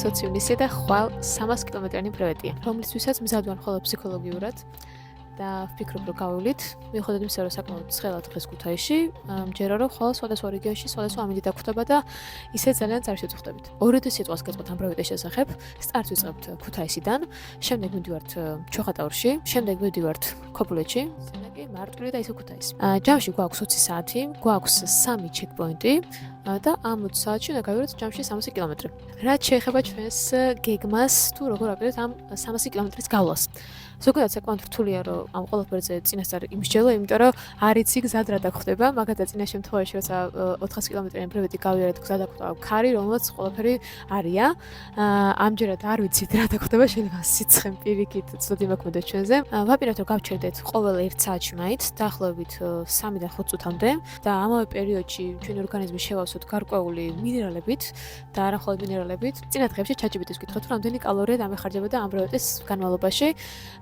20 ივნისი და ხვალ 300 კილომეტრიანი ბრევეტია, რომლისთვისაც მზადვარ მხოლოდ ფსიქოლოგიურად და ვფიქრობ, რომ გავივლით. მიუხედავად იმისა, რომ საკმაოდ ცხელა დღეს ქუთაისში, მჯერა რომ ხვალ სხვადასხვა რეგიონში სხვადასხვა ამინდი დაგხვდება და ისე ძალიან წარში ვწუხდებით. ორიოდე სიტყვას გეტყვით ამ ბრევეტის შესახებ. სტარტს ვიწყებთ ქუთაისიდან, შემდეგ მივდივართ ჩოხატაურში, შემდეგ მივდივართ ქობულეთში, სანაკი, მარტვილი და ისე ქუთაისი. ჯამში გვაქვს 20 საათი, გვაქვს 3 ჩეკპოინტი და ამ 20 საათში უნდა გავივლოთ ჯამში 300 კილომეტრი. რაც შეეხება ჩვენს გეგმას, თუ როგორ ვაკეთებთ ამ 300 კილომეტრის გავლას. ზოგადად საკმაოდ რთულია, რომ ამ ყველაფერზე წინასწარ იმსჯელო, იმიტომ რომ არ იცი გზად რა დაგხვდება, მაგალითად წინა შემთხვევაში, როცა 400 კილომეტრიანი ბრევეტი გავიარეთ, გზად დაგხვდება ქარი, რომელსაც ყველაფერი არია. ამჯერად არ ვიცით რა დაგხვდება, შეიძლება სიცხემ პირიქით ცოტა იმოქმედოთ ჩვენზე. ვაპირებთ, რომ გავჩერდეთ ყოველ 1 საათში მაინც, დაახლოებით 3-დან 5 წუთამდე და ამავე პერიოდში ჩვენი ორგანიზმი შევავსოთ გარკვეული მინერალებით და არა მხოლოდ მინერალებით. წინა დღეებში ჩაჭიბიტის ვკითხოთ, რომ რამდენი კალორია დამეხარჯებოდა ამ ბრევეტის განმავლობაში.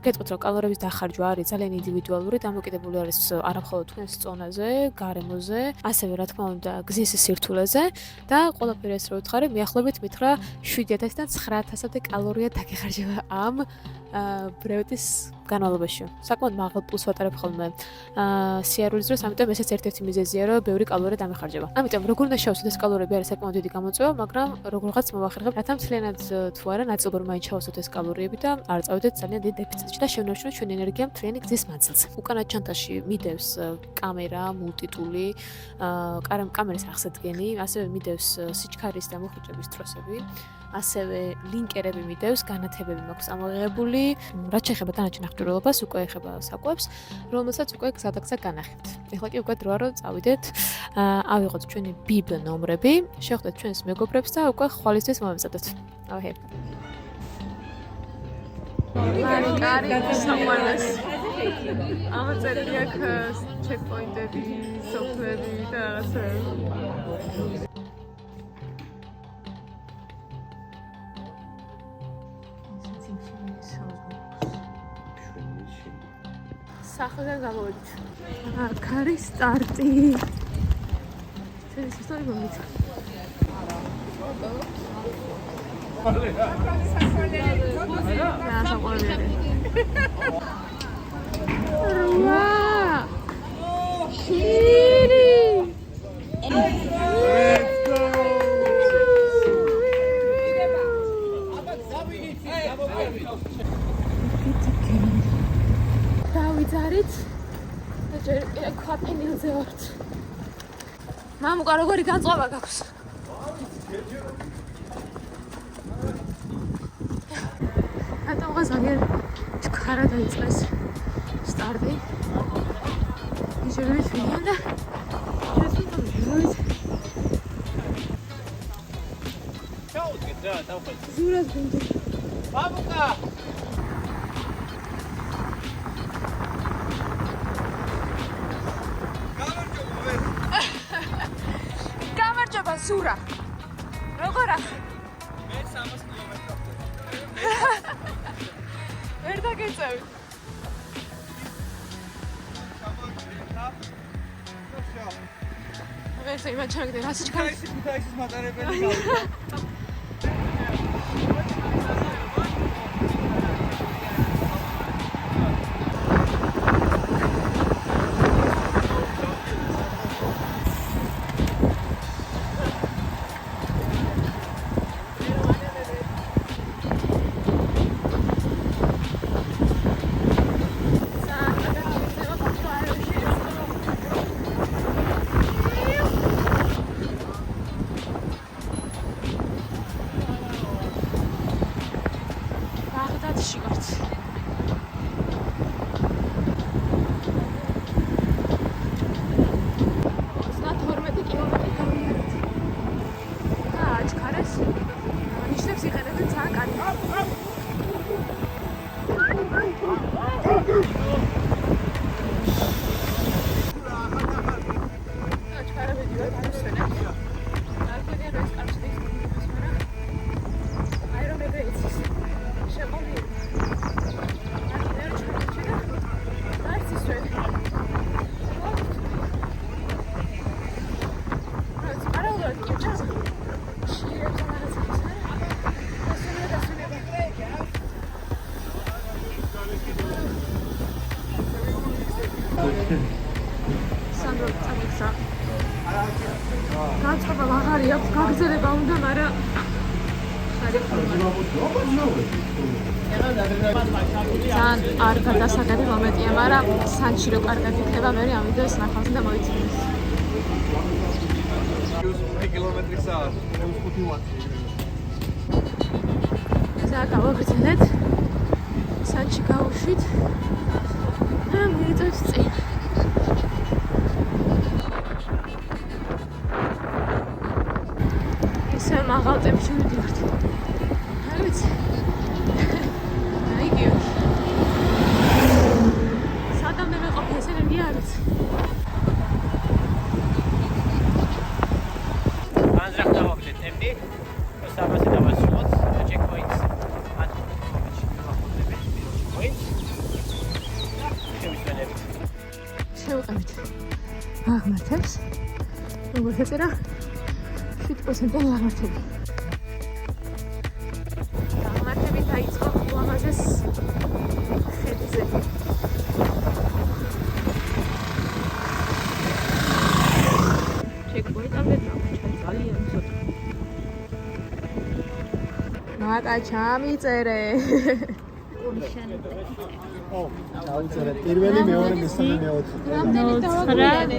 გეტყვით, რომ კალორიების დახარჯვა არის ძალიან ინდივიდუალური, დამოკიდებული არის არა მხოლოდ თქვენს წონაზე, გარემოზე, ასევე რა თქმა უნდა, გზის სირთულეზე და ყველაფერი ეს რო ვთხარი, მიახლოებით მითხრა 7000-დან 9000-მდე კალორია დაგეხარჯება ამ ბრევეტის განმავლობაში. საკმაოდ მაღალ პულს ვატარებ ხოლმე სიარულის დროს, ამიტომ ესეც ერთ-ერთი მიზეზია, რომ ბევრი კალორია დამეხარჯება. ამიტომ როგორ უნდა შევსვათ ეს კალორიები არის საკმაოდ დიდი გამოწვევა, მაგრამ როგორღაც მოვახერხებ, რათა მთლიანად თუ არა ნაწილობრივ მაინც შევსვათ ეს კალორიები და არ წავიდეთ ძალიან დიდ დეფიციტში და შევნარჩუნოთ ჩვენი ენერგია მთლიანი გზის მანძილზე. უკანა ჩანთაში მიდევს კამერა, მულტიტული, კამერის აღსადგენი, ასევე მიდევს სიჩქარის და მოხუჭების ტროსები. ასევე ლინკერები მიდევს, განათებები მაქვს ამოღებული, რაც შეეხება დანარჩენ აღჭურვილობას, უკვე ეხება საკვებს, რომელსაც უკვე გზადაგზა განახებთ. ეხლა კი უკვე დროა რომ წავიდეთ, ავიღოთ ჩვენი ბიბ ნომრები, შევხვდეთ ჩვენს მეგობრებს და უკვე ხვალისთვის მომემზადოთ. ავიღე. Mari, someone's. I'm a წერილი აქვს ჩეკპოინტები, სოფლები და რაღაცა. სახლიდან გამოვიდით. აქ არის სტარტი. ეს ისტორია მომიცა. დავიძარით და ჯერ ქვაფენილზე ვართ. მამუკა როგორი განწყობა გაქვს? რატომ ზოგიერთ ჩქარა დაიწყეს სტარტი. ისევ ვიდნენ და შეგვიძლია ჩაუდგეთ რა დავხეთ. ზურას გუნდი. მამუკა გამარჯობა ზურა. როგორ ახლა? მე 300 კილომეტრი. ვერ დაგეწევი. ეს იმათ ჩაგდე რა სიჩქარე. ქუთაისის მატარებელი გავიდა. I don't know if it's ძალიან არ გადასაგები მომენტია, მაგრამ სანჩი რო კარგად იქნება, მე ამიტომ ნახავთ და მოიწინეს. კილომეტრი-საათ. ზა გავაგრძელეთ. სანჩი გავუშვით. და მივიწევთ წინ. ისე მაღალ ტემპში მივდივართ. არ ვიცი. აიგივ. სადამდე მეყოფი ეს ენერგია არ ვიცი. შევყევით აღმართებს, როგორც ეწერა 7% აღმართები. აღმართები დაიწყო ლამაზეს ხეთზე. ჩეკპოინტამდე დავჭერ ძალიან ცოტა. მაკაჩა მიწერე. დაუწერე პირველი მეორე მესამე მეოთხე. რამდენი დავაგულიანე?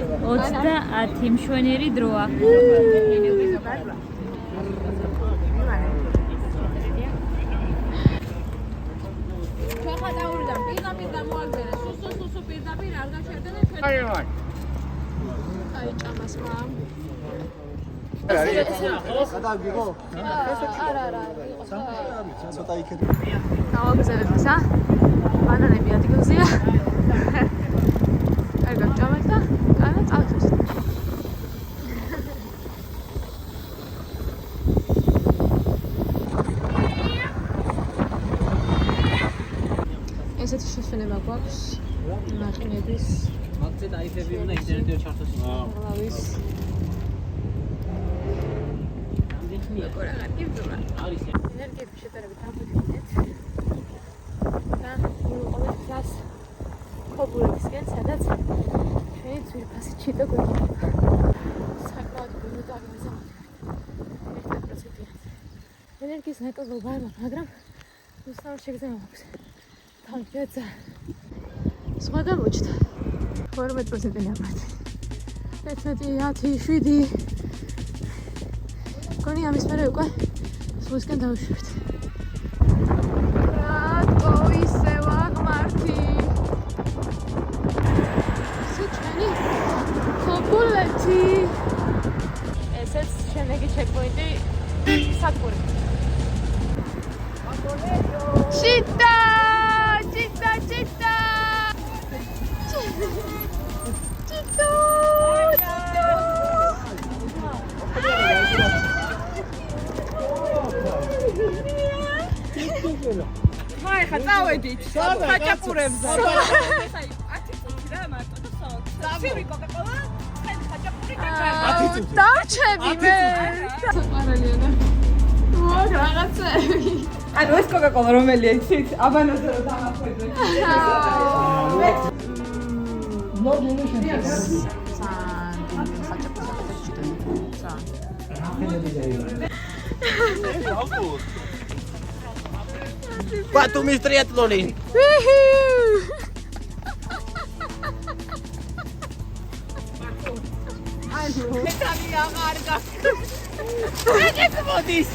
30 მშვენიერი დროა. ჩვენ ხადაურიდან პირდაპირ გამოაგზავნე. სუ პირდაპირ არ გავშერდეთ ჩვენ. აი ჭამას მამ. გადავგიღო? არა. ცოტა იქეთ. გავაგზავნეთ ისა. ბანანები ადგილზეა. კარგად ჭამეთ და კარგად წავით. ესეთი შესვენება გვაქვს ნაყინების მაგზე დაიფები უნდა ინტერნეტზე ჩართოს. ლავის არის ენერგიების შეტანებით აღვიქვინეთ და მივუყავთ გზას ქობულეთისკენ, სადაც ჩვენი ძვირფასი ჩიტო გვექნება. საკმაოდ ბუნებრივი აგზავნა 1%-იან. ენერგიის ნაკლებობა არ მაქვს, მაგრამ უსწავლო შეგრძნება მაქვს. თავჯეცა სხვა გამოჩნდა 12%-იანი აღმართი. 11, 10, 7 კონი ამის მერე უკვე სულისკენ დავუშვებთ. რატო ისევ აღმართი? საჩვენი ქობულეთი. ესეც შემდეგი ჩეკპოინტი სადგური. ჩიტა! Hai, ხაწავედით. ხაჭაპურებზე. აი, 10 წუთი რა მარტო და საოცრად. ცივი კოკაკოლა, ხენ ხაჭაპური კაკა. დავჩები მე. საყარელია. მოა რაღაცები. ანუ ეს კოკაკოლა რომელია იცით? აბანოზე რომ დამახვედრე. ბათუმის ტრიატლონი. მეტალი აღარ გაქვს. ეგეთ მოდის.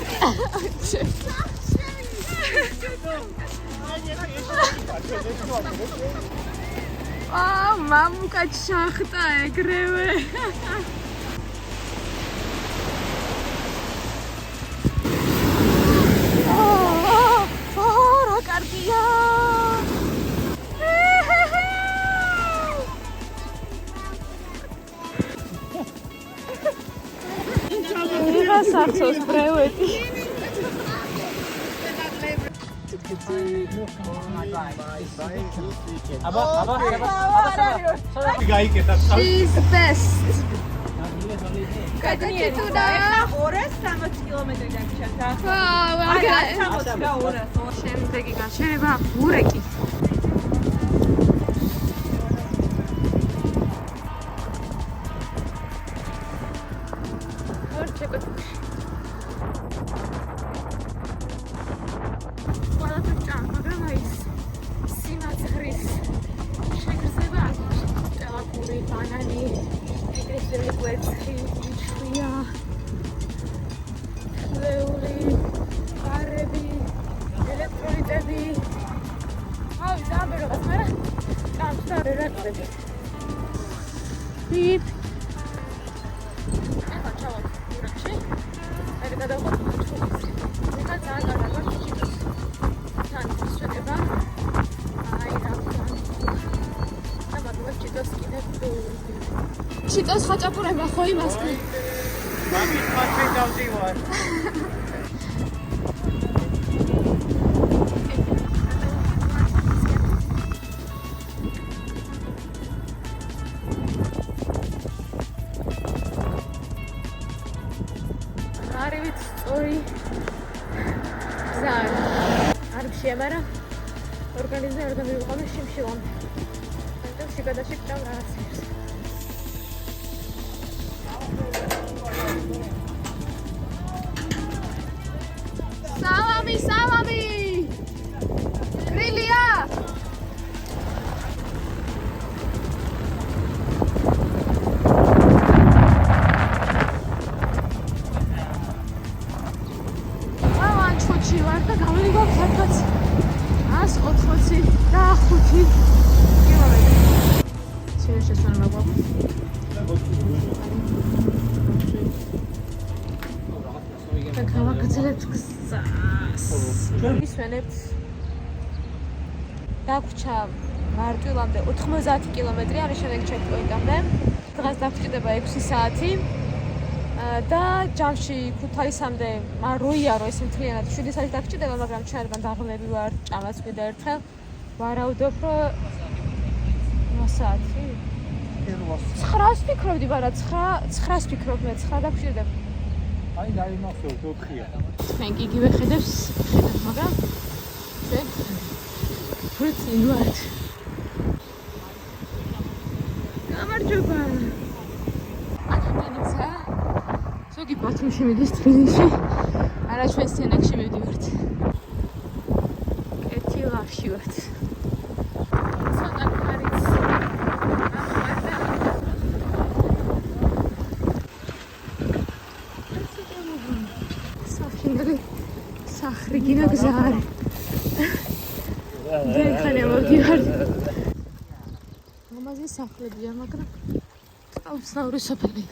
მამუკა ჩახტა ეგრევე. რა კარგია. გასახსოვს ბრევეტი. აბა. გაიკეთა. She's best. კატნიერი თუ და 260 კილომეტრი დაგჭირდა. აი, 160 და 200. შემდეგი გაჩერება ბურეკი. მაგრამ აი სიმაცრის შეგრძნება აქვს. ტელაპური, ბანანი, ეგრესველი კვერცხი, ჭვია, ლეული, არები, ელექტროლიტები. აი, დააბეროთ, მაგრამ გამსარე რაკები. ბიპ. ეხლა ჩავალ ურანში. აი, გადავყოთ ჩხუბის. ეხლა ძალიან კარგად ჩიტოს. თან შედება. აი, რა ვქნა. და მაგალითად ჩიტოს კიდე ჩიტოს ხაჭაპურება ხო იმას? მამის ხაჭი დავდივარ. არივით სწორი გზა არ შეამარა ორგანიზმი არ გამივიყვანო შიმშილამ. და შეგადაში ჭამ რაღაცებს. სალამი! გრილია! ვარ და გამიგო ფართოც 180 და 5 კილომეტრი. შეიძლება მაგვაქვს. და გავაგრძელებთ გზას. ისვენებთ დაგვრჩა მარტვილამდე 90 კილომეტრი, არის შემდეგ ჩეკპოინტამდე. დღეს დაგჭირდება 6 საათი. და ჯამში ქუთაისამდე როიარო ეს მთლიანად 7 საათი დაგჭირდება, მაგრამ ჩვენებთან დაღლები ვარ, ჭამაც კიდე ერთხელ. ვარაუდობ, რომ 9 საათი? 9-ს ფიქრობდი, არა 9-ს ფიქრობ მე, 9 დაგჭირდება. აი დაიმახსოვრ 4-ია. ჩვენ კი იგივე ხედავთ, მაგრამ ჩვენ ფრიცი ვართ. გამარჯობა. აკადემიცა ზოგი ბათუმში მიდის თბილისში, არა ჩვენ სენაკში მივდივართ. კეთილახში ვართ. ცოტა ხარიც ამხარდა. საფინური სახრიგინა გზა არის. დერხანე მოვდივართ. მამაზი სახლებია, მაგრამ უცნაური სოფელია.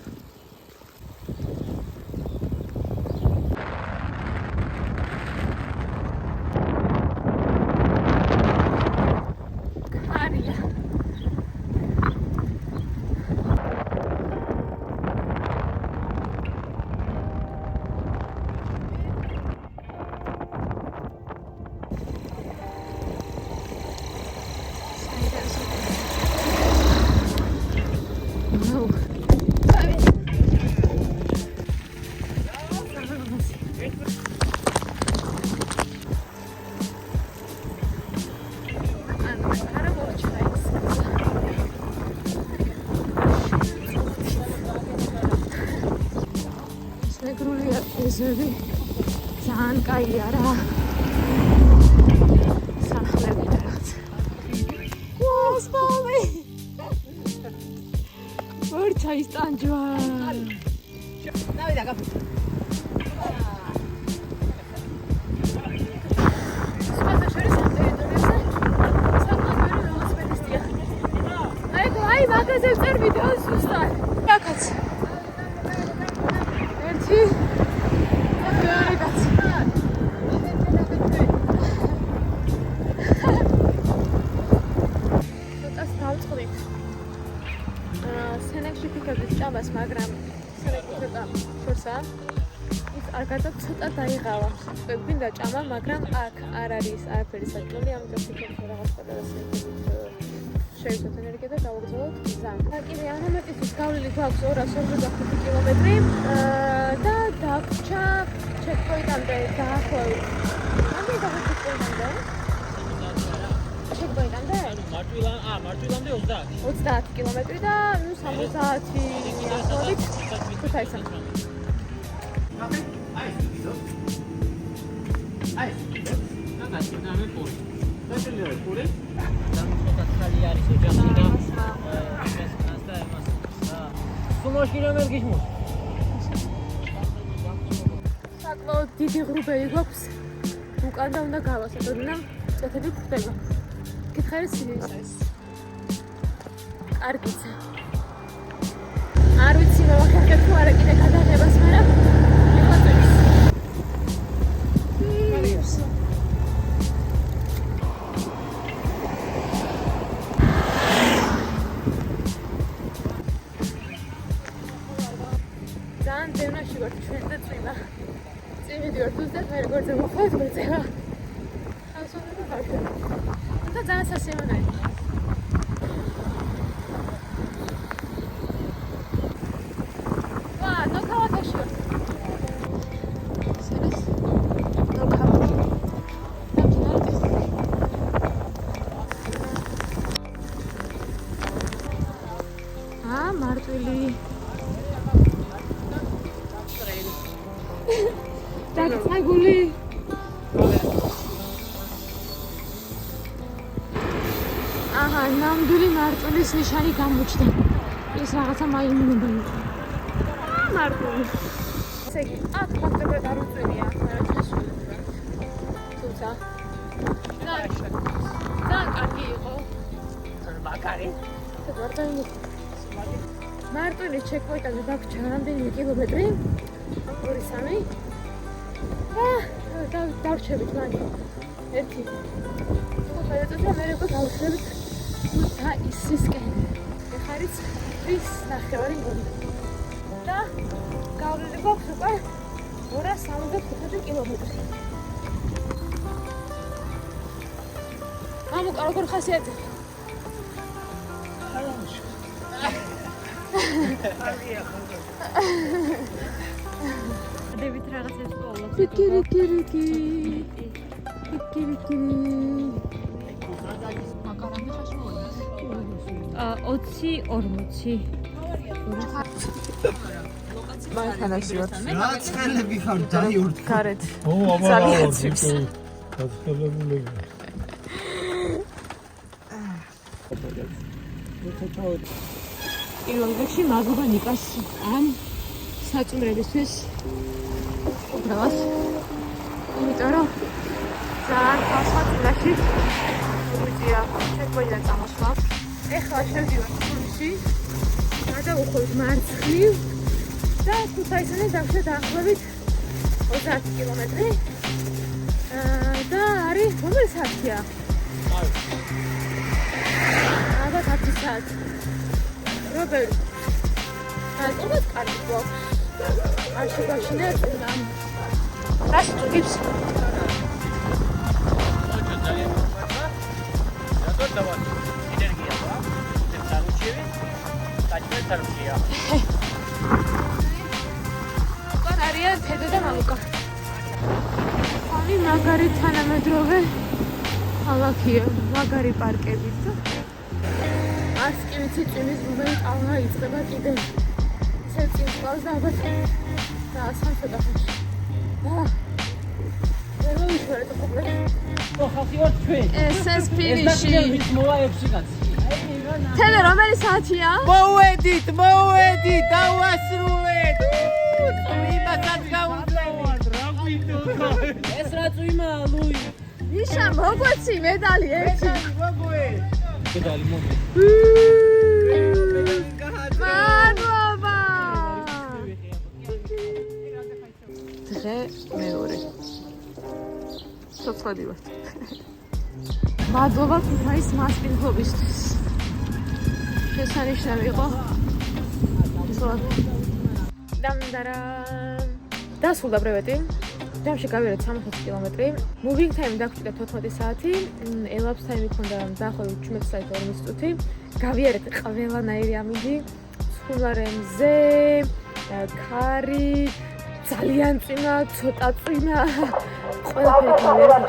ძალიან კაია რა. სახლები და რაღაც. ვას ბავი. ვორჩა ისტანჯვა. დავიდა გაფ. აი მაგაზე წერ ვიდეოს უბრალოდ. რაკაც. ერთი სენაკში ფიქრობთ ჭამას, მაგრამ სენაკი ცოტა შორსა. ის არ გადაგ ცოტა დაიღალა. გვინდა ჭამა, მაგრამ აქ არ არის არაფერი საჭმელი, ამიტომ ფიქრობ რომ რაღაც გადასცემთ. შევიცოთ ენერგია და გავაგრძელოთ გზა. კიდე ანამეტისთვის გავლილი გვაქვს 245 კილომეტრი და დაგვრჩა ჩეკპოინტამდე დაახლოებით. რამდენი დაგვრჩა ჩეკპოინტამდე? ჩეკპოინტამდე? მარტვილამდე 30 კილომეტრი და 70 მინუტით ქუთაისამდე. გასაგებია მე პური. დაჭერილი პური. და ცოტა ხალი არის ოჯახი და ეს მასდა ემას. სუმოში რომ ერგიშმოს. საკმაოდ დიდი ღრუბელი გვაქვს. უკან და უნდა გავასწოროთ, მაგრამ წეთები გვხდება. კითხარის სინისას. კარგიცა. არ ვიცი რა ვახერხებ თუ არა კიდე გადაღებას, მაგრამ მიხოწებს. ძალიან დევნაში ვართ ჩვენ და წვიმა. წივიდი ვართ უზდათ მე როგორ მოხდეთ მეწევა. ხალხური ვართ. და ძალიან სასიამოვნოა. ვა, ნოქავათაში ვართ. სერეს. ნოქავათი. მარტვილი. დაგწაგული. აჰა, ნამდვილი მარტვილის ნიშანი გამოჩნდა. ეს რაღაცა მაიმუნობა იყო. მარტვილი. ესე იგი, აქ ფაქტობრივად არ უწევია, მაგრამ შესული ვარ. თუმცა ძალიან კარგი იყო. მაგარი. მარტვილი. მარტვილის ჩეკპოინტზე დაგვრჩა რამდენიმე კილომეტრი. 2-3. დავრჩებით მაგ. ერთი. ხოხალეთო მე როგორ გავხსნებით და ისისკენ. ეხარიც ის ნახევარი გონი. და გავლილი გვაქვს უკვე 275 კილომეტრი. მამუკა როგორ ხასიათი? დებით რაღაცებს პოულობს. კიკირიკირიკი. მაკარონი ხაში მოდის. 20-40. მანქანაში ვარ. რა ცხელები ხარ დაიორდი. გარეთ. ო, აბა, ძალიან ცივს. გაცხელებულები. პირველ რიგში მადლობა ნიკას ამ საწმრებისთვის. უბრალოდ. იმიტომ რომ ძალიან ხასხატილაში ვიწია ჩეკბოიდა წამოსვლა. ეხლა შევდივარ კურსში. გადავუხვევთ მარცხნივ და ქუთაისამდე დავშვა დაახლოებით 30 კილომეტრი. და არის რომელი საათია? ალბათ 10 საათი. რობერტ. ალბათ კარგი გვაქვს. არ შეგაშინეთ და რას თვითს? არიან თედო და მამუკა. აი მაგარი თანამედროვე ქალაქია, მაგარი პარკებით. არც კი ვიცი წვიმის ბუბენი ტალღა იწყება კიდე. ცეცი ყავს და ალბათ დაასხან ცოტა ხანში. ვერ მოვიშორეთ უკვე. ხალხი ვარ ჩვენ. ეს ფინიში. მოვა 6 კაცი. თელე რომელი საათია? მოვედით, დავასრულეთ. იმასაც გავუძლევთ, რა გვინდოდა. ეს რა წვიმა, ლუი. იშა მოგვეცი მედალი ერთი. მედალი მოგვე. მადლობა. დღე მეორე. სოციალური ვარ. მადლობა ქუთაის მასპინძლობისთვის. შესანიშნავი იყო. დასრულდა ბრევეტი. ჯამში გავიარეთ 60 კილომეტრი. Moving time დაგვჭირდა 14 საათი. Elapsed time იქონდა დაახლოებით 17 საათი 40 წუთი. გავიარეთ ყველანაირი ამინდი. სხულარემზე, ქარი, ძალიან წინა, ცოტა წინა. ყველაფერი გავიარეთ.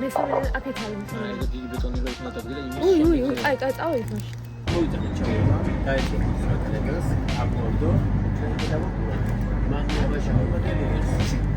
მესამე აკეთალე მესამე. დიდი ბეტონი რა იქნება და უი, აი, წავიდეთ მაშინ. მოიწონეთ ჩაულა, დაეწოთ სტრატეგიას, აბორდო, ჩვენ გადავყურებთ. მან მოაშალა და